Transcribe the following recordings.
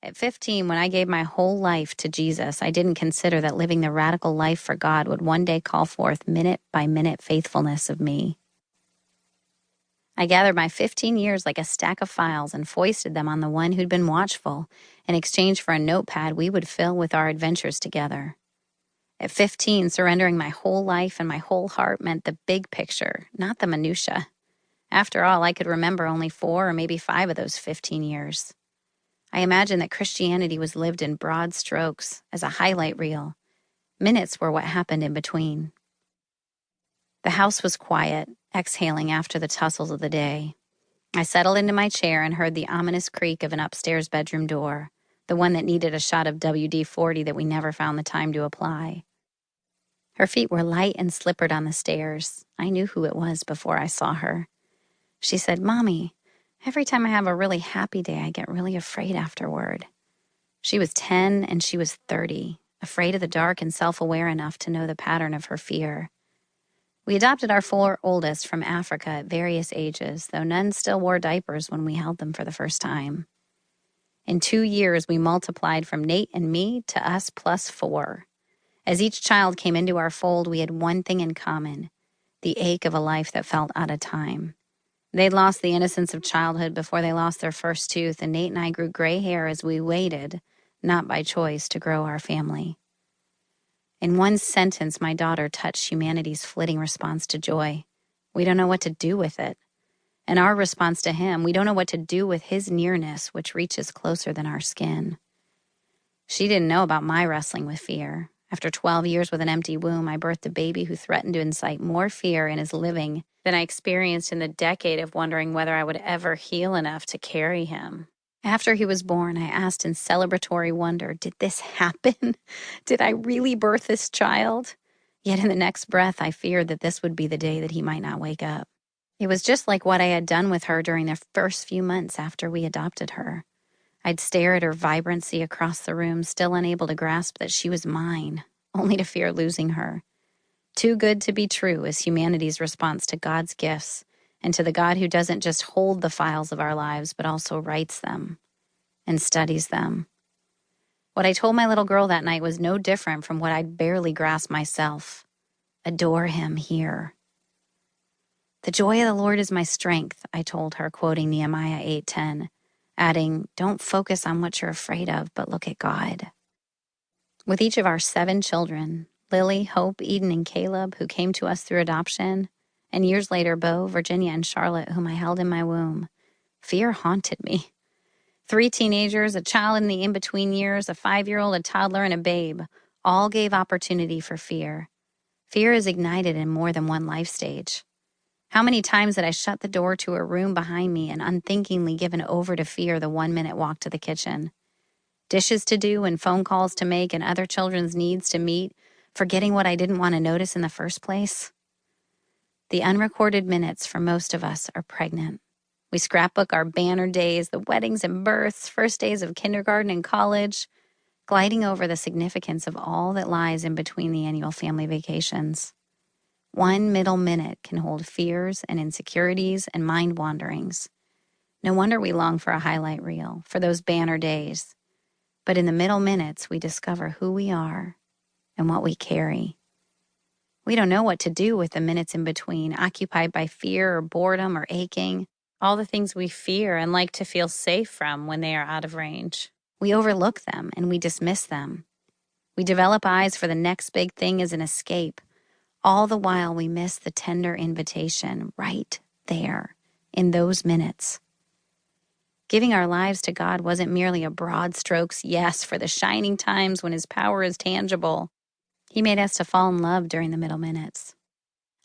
At 15, when I gave my whole life to Jesus, I didn't consider that living the radical life for God would one day call forth minute-by-minute faithfulness of me. I gathered my 15 years like a stack of files and foisted them on the one who'd been watchful in exchange for a notepad we would fill with our adventures together. At 15, surrendering my whole life and my whole heart meant the big picture, not the minutia. After all, I could remember only 4 or maybe 5 of those 15 years. I imagined that Christianity was lived in broad strokes, as a highlight reel. Minutes were what happened in between. The house was quiet, exhaling after the tussles of the day. I settled into my chair and heard the ominous creak of an upstairs bedroom door, the one that needed a shot of WD-40 that we never found the time to apply. Her feet were light and slippered on the stairs. I knew who it was before I saw her. She said, "Mommy, every time I have a really happy day, I get really afraid afterward." She was 10 and she was 30, afraid of the dark and self-aware enough to know the pattern of her fear. We adopted our 4 oldest from Africa at various ages, though none still wore diapers when we held them for the first time. In 2 years, we multiplied from Nate and me to us plus 4. As each child came into our fold, we had one thing in common, the ache of a life that felt out of time. They'd lost the innocence of childhood before they lost their first tooth, and Nate and I grew gray hair as we waited, not by choice, to grow our family. In one sentence, my daughter touched humanity's flitting response to joy. We don't know what to do with it. And our response to him, we don't know what to do with his nearness, which reaches closer than our skin. She didn't know about my wrestling with fear. After 12 years with an empty womb, I birthed a baby who threatened to incite more fear in his living than I experienced in the decade of wondering whether I would ever heal enough to carry him. After he was born, I asked in celebratory wonder, did this happen? Did I really birth this child? Yet in the next breath, I feared that this would be the day that he might not wake up. It was just like what I had done with her during the first few months after we adopted her. I'd stare at her vibrancy across the room, still unable to grasp that she was mine, only to fear losing her. Too good to be true is humanity's response to God's gifts and to the God who doesn't just hold the files of our lives, but also writes them and studies them. What I told my little girl that night was no different from what I'd barely grasped myself. Adore him here. The joy of the Lord is my strength, I told her, quoting Nehemiah 8:10. Adding, don't focus on what you're afraid of, but look at God. With each of our 7 children, Lily, Hope, Eden, and Caleb, who came to us through adoption, and years later, Beau, Virginia, and Charlotte, whom I held in my womb, fear haunted me. 3 teenagers, a child in the in-between years, a 5-year-old, a toddler, and a babe, all gave opportunity for fear. Fear is ignited in more than one life stage. How many times did I shut the door to a room behind me and unthinkingly given over to fear the 1-minute walk to the kitchen? Dishes to do and phone calls to make and other children's needs to meet, forgetting what I didn't want to notice in the first place? The unrecorded minutes for most of us are pregnant. We scrapbook our banner days, the weddings and births, first days of kindergarten and college, gliding over the significance of all that lies in between the annual family vacations. One middle minute can hold fears and insecurities and mind wanderings. No wonder we long for a highlight reel, for those banner days. But in the middle minutes, we discover who we are and what we carry. We don't know what to do with the minutes in between, occupied by fear or boredom or aching, all the things we fear and like to feel safe from when they are out of range. We overlook them and we dismiss them. We develop eyes for the next big thing as an escape. All the while, we miss the tender invitation right there in those minutes. Giving our lives to God wasn't merely a broad strokes yes for the shining times when his power is tangible. He made us to fall in love during the middle minutes.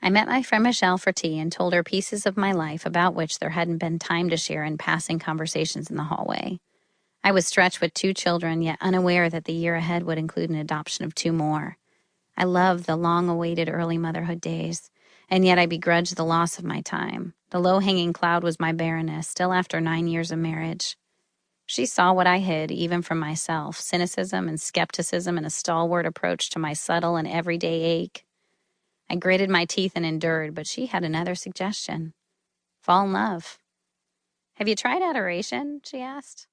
I met my friend Michelle for tea and told her pieces of my life about which there hadn't been time to share in passing conversations in the hallway. I was stretched with 2 children, yet unaware that the year ahead would include an adoption of 2 more. I loved the long-awaited early motherhood days, and yet I begrudged the loss of my time. The low-hanging cloud was my barrenness, still after 9 years of marriage. She saw what I hid, even from myself, cynicism and skepticism and a stalwart approach to my subtle and everyday ache. I gritted my teeth and endured, but she had another suggestion. Fall in love. Have you tried Adoration? She asked.